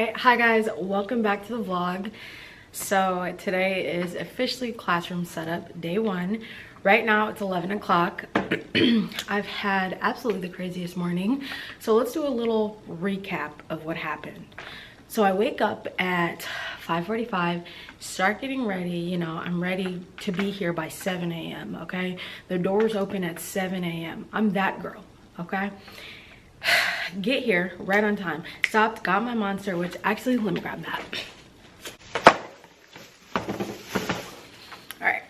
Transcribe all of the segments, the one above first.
right, hi guys, welcome back to the vlog. So today is officially classroom setup day one. Right now it's 11 o'clock. I've had absolutely the craziest morning, so let's do a little recap of what happened. So I wake up at 5:45, start getting ready. You know, I'm ready to be here by 7 a.m. okay, the doors open at 7 a.m. I'm that girl, okay. Get here right on time, stopped, got my Monster, which actually, let me grab that. All right,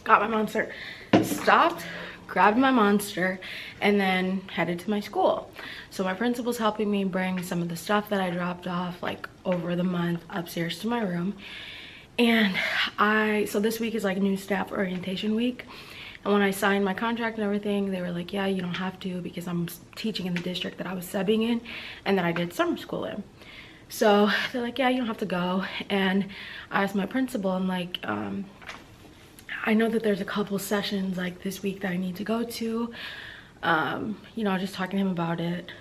got my Monster, stopped, grabbed my Monster, and then headed to my school. So my principal's helping me bring some of the stuff that I dropped off like over the month upstairs to my room. And so this week is like new staff orientation week. And when I signed my contract and everything, they were like, yeah, you don't have to, because I'm teaching in the district that I was subbing in and that I did summer school in. So they're like, yeah, you don't have to go. And I asked my principal, I'm like, I know that there's a couple sessions like this week that I need to go to. You know, just talking to him about it.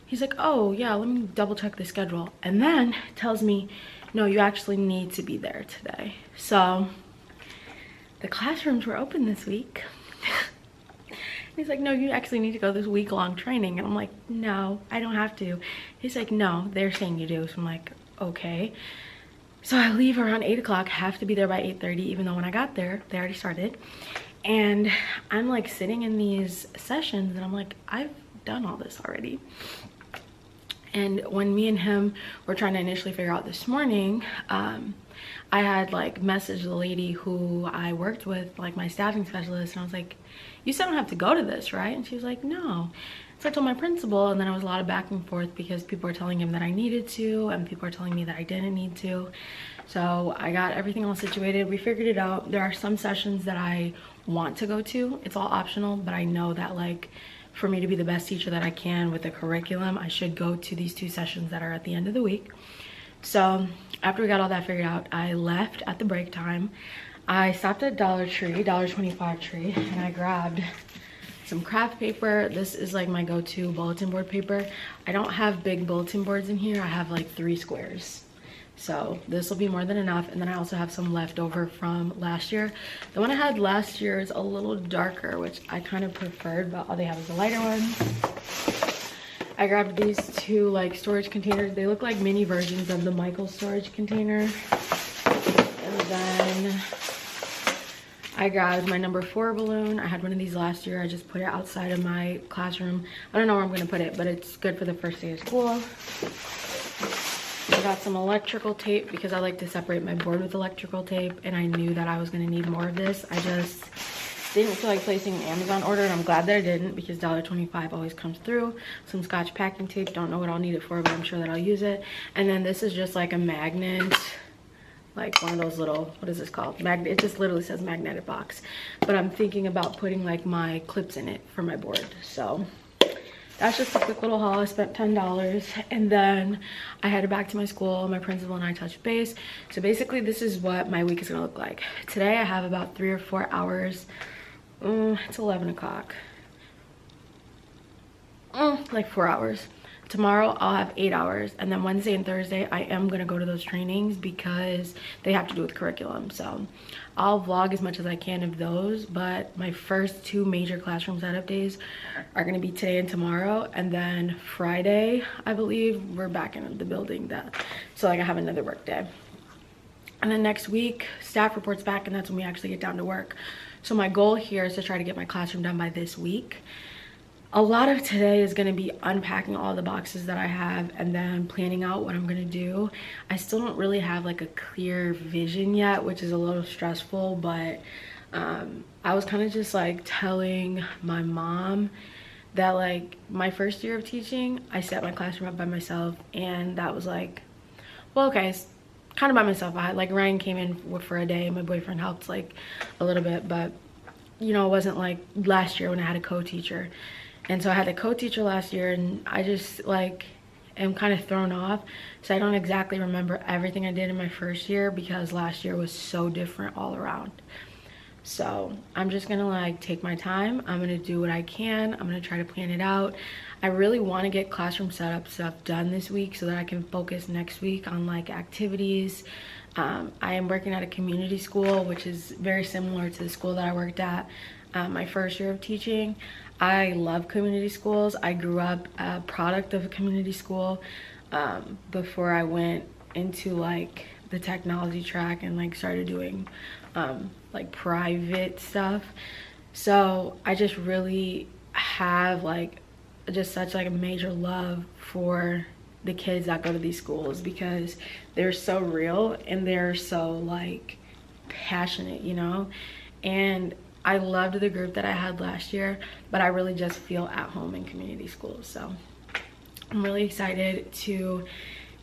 He's like, oh yeah, let me double check the schedule. And then tells me, no, you actually need to be there today. So the classrooms were open this week. He's like, no, you actually need to go this week-long training. And I'm like, no, I don't have to. He's like, no, they're saying you do. So I'm like, okay. So I leave around 8 o'clock, have to be there by 8:30, even though when I got there, they already started. And I'm like sitting in these sessions and I'm like, I've done all this already. And when me and him were trying to initially figure out this morning, I had like messaged the lady who I worked with, like my staffing specialist, and I was like, you still don't have to go to this, right? And she was like, no. So I told my principal, and then there was a lot of back and forth because people were telling him that I needed to and people were telling me that I didn't need to. So I got everything all situated. We figured it out. There are some sessions that I want to go to. It's all optional, but I know that like for me to be the best teacher that I can with the curriculum, I should go to these 2 sessions that are at the end of the week. So after we got all that figured out, I left at the break time. I stopped at Dollar Tree, $1.25 Tree, and I grabbed some craft paper. This is like my go-to bulletin board paper. I don't have big bulletin boards in here. I have like 3 squares. So this will be more than enough. And then I also have some left over from last year. The one I had last year is a little darker, which I kind of preferred, but all they have is a lighter one. I grabbed these 2 like storage containers. They look like mini versions of the Michael storage container. And then I grabbed my number 4 balloon. I had one of these last year. I just put it outside of my classroom. I don't know where I'm gonna put it, but it's good for the first day of school. I got some electrical tape because I like to separate my board with electrical tape, and I knew that I was gonna need more of this. I just didn't feel like placing an Amazon order, and I'm glad that I didn't because $1.25 always comes through. Some Scotch packing tape, don't know what I'll need it for, but I'm sure that I'll use it. And then this is just like a magnet, like one of those little, what is this called? Magnet. It just literally says magnetic box. But I'm thinking about putting like my clips in it for my board. So that's just a quick little haul. I spent $10, and then I headed back to my school. My principal and I touched base. So basically this is what my week is gonna look like. Today I have about 3 or 4 hours. It's 11 o'clock. Like 4 hours. Tomorrow I'll have 8 hours, and then Wednesday and Thursday I am gonna go to those trainings because they have to do with curriculum. So I'll vlog as much as I can of those, but my first 2 major classroom setup days are gonna be today and tomorrow, and then Friday I believe we're back in the building. So like I have another work day, and then next week staff reports back, and that's when we actually get down to work. So my goal here is to try to get my classroom done by this week. A lot of today is going to be unpacking all the boxes that I have and then planning out what I'm going to do. I still don't really have like a clear vision yet, which is a little stressful, but I was kind of just like telling my mom that like my first year of teaching, I set my classroom up by myself, and that was like, well, okay, kind of by myself. I had like Ryan came in for a day, my boyfriend helped like a little bit, but you know, it wasn't like last year when I had a co-teacher. And so I had a co-teacher last year, and I just like am kind of thrown off. So I don't exactly remember everything I did in my first year because last year was so different all around. So I'm just gonna like take my time. I'm gonna do what I can. I'm gonna try to plan it out. I really want to get classroom setup stuff done this week so that I can focus next week on like activities. I am working at a community school, which is very similar to the school that I worked at my first year of teaching. I love community schools. I grew up a product of a community school before I went into like the technology track and like started doing like private stuff. So I just really have like just such like a major love for the kids that go to these schools because they're so real and they're so like passionate, you know. And I loved the group that I had last year, but I really just feel at home in community schools. So I'm really excited to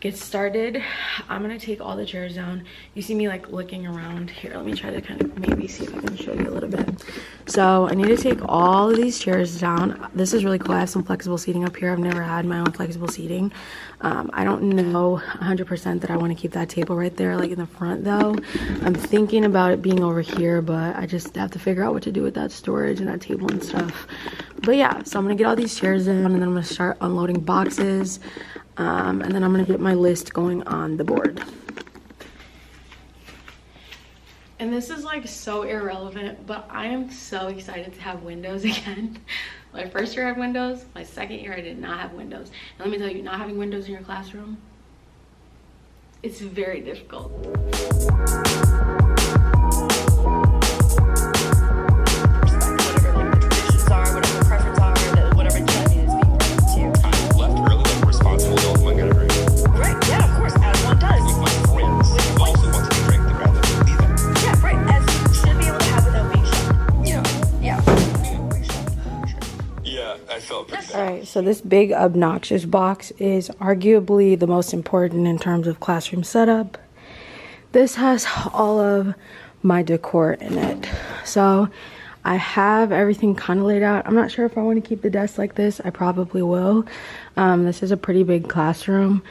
get started. I'm gonna take all the chairs down. You see me like looking around here. Let me try to kind of maybe see if I can show you a little bit. So I need to take all of these chairs down. This is really cool. I have some flexible seating up here. I've never had my own flexible seating. I don't know 100% that I want to keep that table right there like in the front though. I'm thinking about it being over here, but I just have to figure out what to do with that storage and that table and stuff. But yeah, so I'm gonna get all these chairs down and then I'm gonna start unloading boxes. And then I'm gonna get my list going on the board. And this is like so irrelevant, but I am so excited to have windows again. My first year I had windows, my second year I did not have windows. And let me tell you, not having windows in your classroom, it's very difficult. Alright, so this big obnoxious box is arguably the most important in terms of classroom setup. This has all of my decor in it. So I have everything kind of laid out. I'm not sure if I want to keep the desk like this. I probably will. This is a pretty big classroom.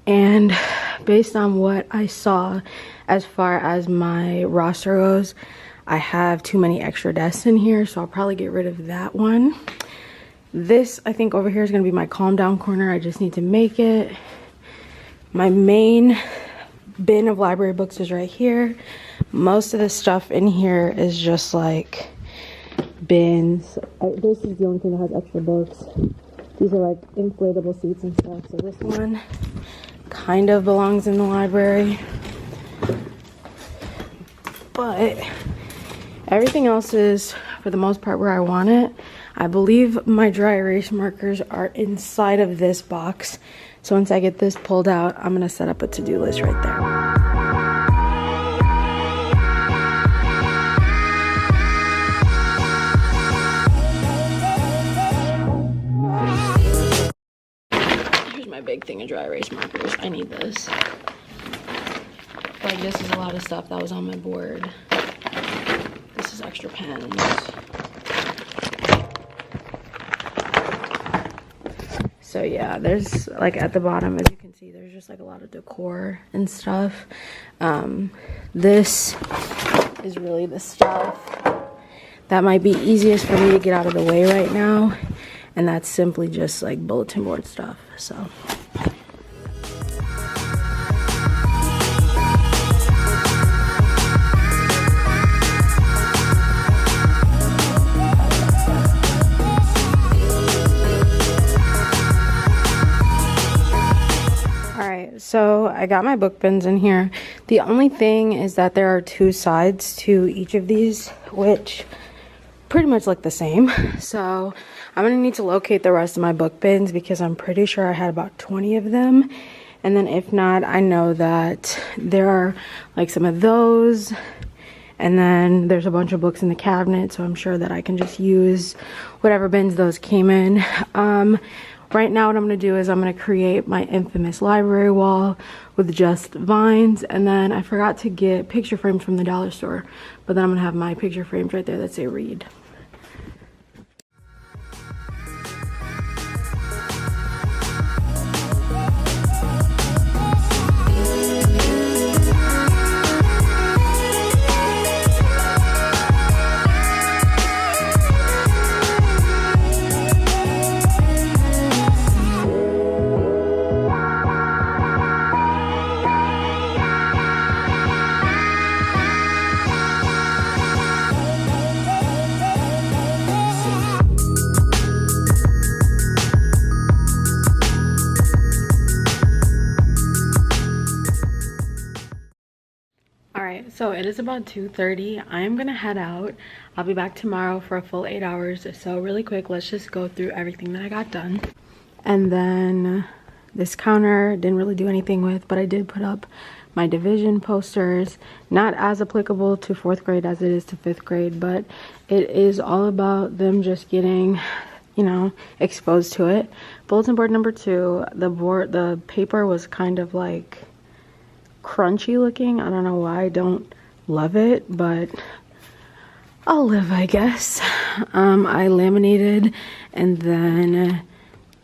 And based on what I saw as far as my roster goes, I have too many extra desks in here. So I'll probably get rid of that one. This, I think over here is going to be my calm down corner. I just need to make it. My main bin of library books is right here. Most of the stuff in here is just like bins. This is the only thing that has extra books. These are like inflatable seats and stuff. So this one kind of belongs in the library. But everything else is, for the most part, where I want it. I believe my dry erase markers are inside of this box. So once I get this pulled out, I'm gonna set up a to-do list right there. Here's my big thing of dry erase markers. I need this. Like, this is a lot of stuff that was on my board. This is extra pens. So yeah, there's like at the bottom, as you can see, there's just like a lot of decor and stuff. This is really the stuff that might be easiest for me to get out of the way right now. And that's simply just like bulletin board stuff, so. So I got my book bins in here. The only thing is that there are two sides to each of these, which pretty much look the same. So I'm gonna need to locate the rest of my book bins because I'm pretty sure I had about 20 of them. And then if not, I know that there are like some of those. And then there's a bunch of books in the cabinet, so I'm sure that I can just use whatever bins those came in. Right now what I'm going to do is I'm going to create my infamous library wall with just vines, and then I forgot to get picture frames from the dollar store, but then I'm going to have my picture frames right there that say read. So it is about 2:30. I am gonna head out. I'll be back tomorrow for a full 8 hours. So really quick, let's just go through everything that I got done. And then this counter didn't really do anything with, but I did put up my division posters. Not as applicable to 4th grade as it is to 5th grade, but it is all about them just getting, you know, exposed to it. Bulletin board number 2, the paper was kind of like crunchy looking. I don't know why. I don't love it, but I'll live, I guess. I laminated and then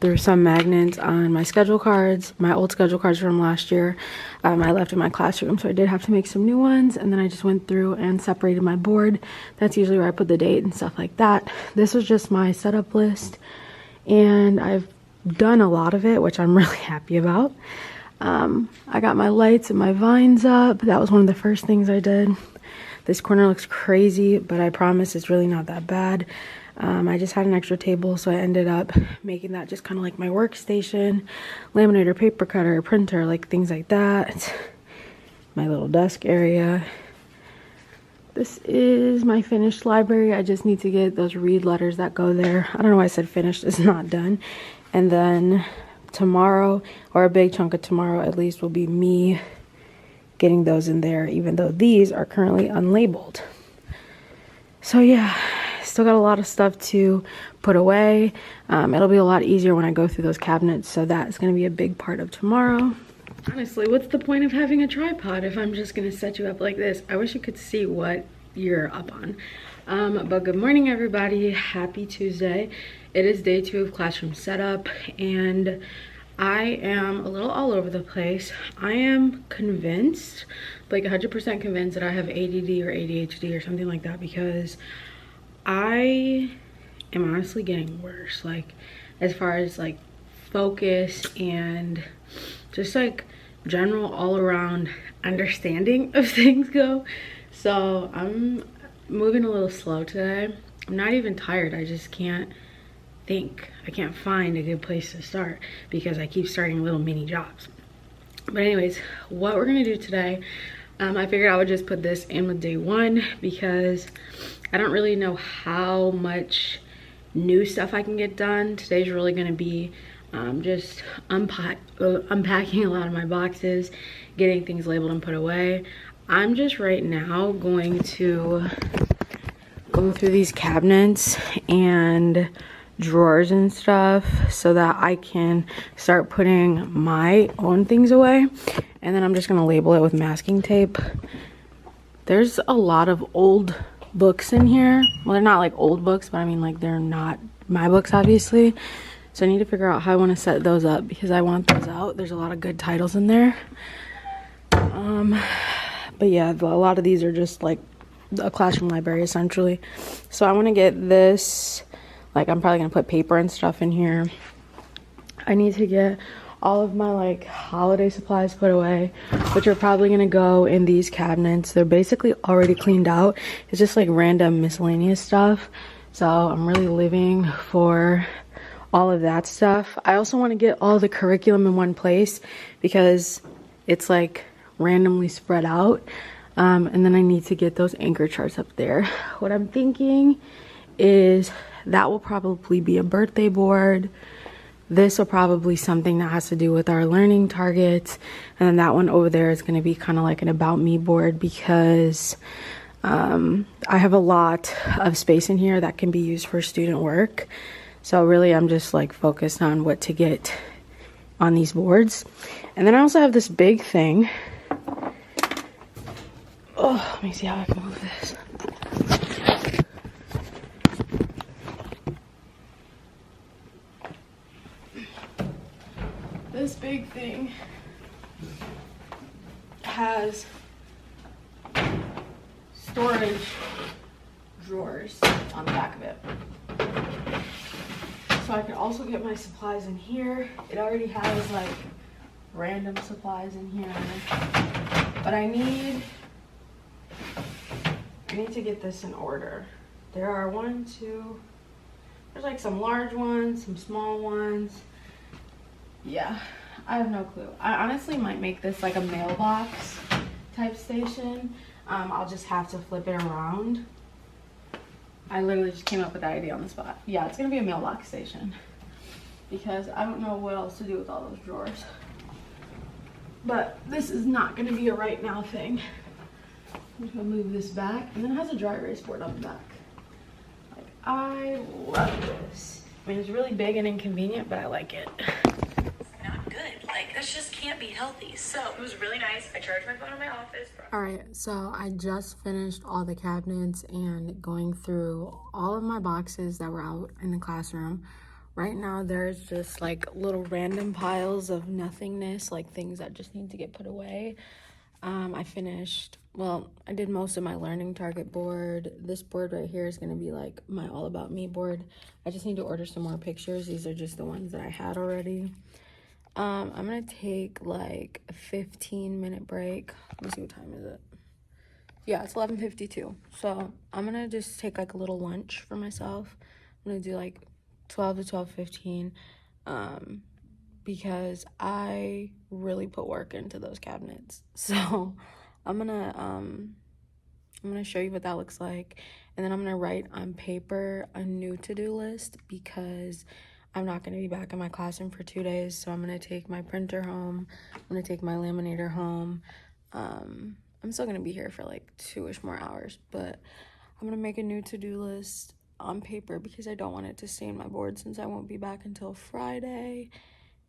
threw some magnets on my schedule cards, my old schedule cards from last year. I left in my classroom, so I did have to make some new ones, and then I just went through and separated my board. That's usually where I put the date and stuff like that. This was just my setup list, and I've done a lot of it, which I'm really happy about. I got my lights and my vines up. That was one of the first things I did. This corner looks crazy, but I promise it's really not that bad. I just had an extra table, so I ended up making that just kind of like my workstation, laminator, paper cutter, printer, like things like that. My little desk area. This is my finished library. I just need to get those read letters that go there. I don't know why I said finished. It's not done. And then tomorrow, or a big chunk of tomorrow at least, will be me getting those in there, even though these are currently unlabeled. So yeah, still got a lot of stuff to put away. It'll be a lot easier when I go through those cabinets, so that's going to be a big part of tomorrow. Honestly, what's the point of having a tripod if I'm just going to set you up like this? I wish you could see what you're up on. But good morning, everybody. Happy Tuesday. It is day 2 of classroom setup, and I am a little all over the place. I am convinced, like 100% convinced, that I have ADD or ADHD or something like that, because I am honestly getting worse, like as far as like focus and just like general all around understanding of things go. So I'm moving a little slow today. I'm not even tired, I just can't think. I can't find a good place to start because I keep starting little mini jobs. But anyways, what we're gonna do today, I figured I would just put this in with day 1 because I don't really know how much new stuff I can get done. Today's really gonna be just unpacking a lot of my boxes, getting things labeled and put away. I'm just right now going to go through these cabinets and drawers and stuff so that I can start putting my own things away, and then I'm just gonna label it with masking tape. There's a lot of old books in here. Well, they're not like old books, but I mean like they're not my books, obviously. So I need to figure out how I want to set those up because I want those out. There's a lot of good titles in there. But yeah, a lot of these are just like a classroom library essentially. So I want to get this, like I'm probably gonna put paper and stuff in here. I need to get all of my like holiday supplies put away, which are probably gonna go in these cabinets. They're basically already cleaned out. It's just like random miscellaneous stuff. So I'm really living for all of that stuff. I also want to get all the curriculum in one place because it's like randomly spread out. And then I need to get those anchor charts up there. What I'm thinking is that will probably be a birthday board. This will probably something that has to do with our learning targets. And then that one over there is going to be kind of like an about me board because I have a lot of space in here that can be used for student work. So really I'm just like focused on what to get on these boards. And then I also have this big thing. Oh, let me see how I can move this. This big thing has storage drawers on the back of it. So I can also get my supplies in here. It already has like random supplies in here. But I need to get this in order. There are there's like some large ones, some small ones. Yeah, I have no clue. I honestly might make this like a mailbox type station. I'll just have to flip it around. I literally just came up with that idea on the spot. Yeah, it's gonna be a mailbox station because I don't know what else to do with all those drawers. But this is not gonna be a right now thing. I'm just gonna move this back, and then it has a dry erase board on the back. Like, I love this. I mean, it's really big and inconvenient, but I like it. Not good. Like, this just can't be healthy. So it was really nice. I charged my phone in my office. All right, so I just finished all the cabinets and going through all of my boxes that were out in the classroom. Right now, there's just like little random piles of nothingness, like things that just need to get put away. I did most of my learning target board. This board right here is gonna be like my all about me board. I just need to order some more pictures. These are just the ones that I had already. I'm gonna take like a 15-minute break. Let me see, what time is it? Yeah, it's 11:52. So I'm gonna just take like a little lunch for myself. I'm gonna do like 12 to 12:15. Because I really put work into those cabinets. So I'm gonna show you what that looks like, and then I'm gonna write on paper a new to-do list because I'm not gonna be back in my classroom for 2 days. So I'm gonna take my printer home, I'm gonna take my laminator home. I'm still gonna be here for like 2-ish more hours, but I'm gonna make a new to-do list on paper because I don't want it to stain my board since I won't be back until Friday.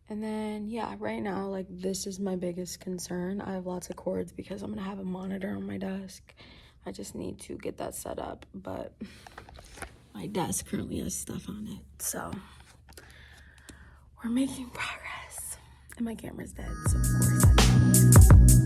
And then, yeah, right now, like, this is my biggest concern. I have lots of cords because I'm gonna have a monitor on my desk. I just need to get that set up, but my desk currently has stuff on it. So we're making progress. And my camera's dead, so of course I don't.